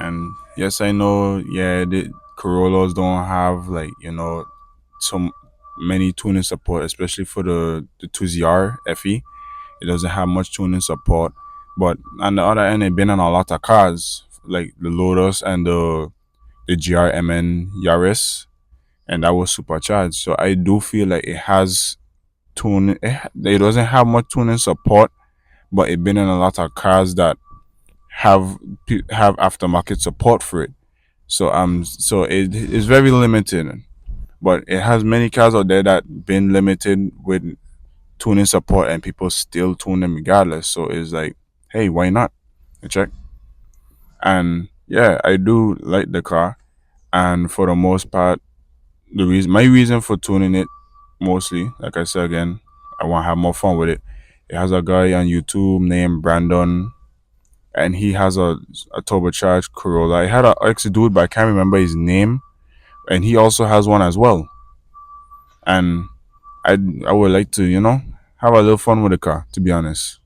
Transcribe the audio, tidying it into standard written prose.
And yes, I know. Yeah, the Corollas don't have like so many tuning support, especially for the 2ZR FE. It doesn't have much tuning support. But on the other end, it been on a lot of cars like the Lotus and the GRMN Yaris, and that was supercharged. So I do feel like it has tuning. It doesn't have much tuning support, but it been in a lot of cars that have aftermarket support for it. So it is very limited, but it has many cars out there that been limited with tuning support, and people still tune them regardless. So it's like, hey, why not? You check. And yeah, I do like the car, and for the most part, my reason for tuning it mostly, like I said again, I want to have more fun with it. It has a guy on YouTube named Brandon, and he has a turbocharged Corolla. I had an ex dude, but I can't remember his name, and he also has one as well. And I would like to have a little fun with the car, to be honest.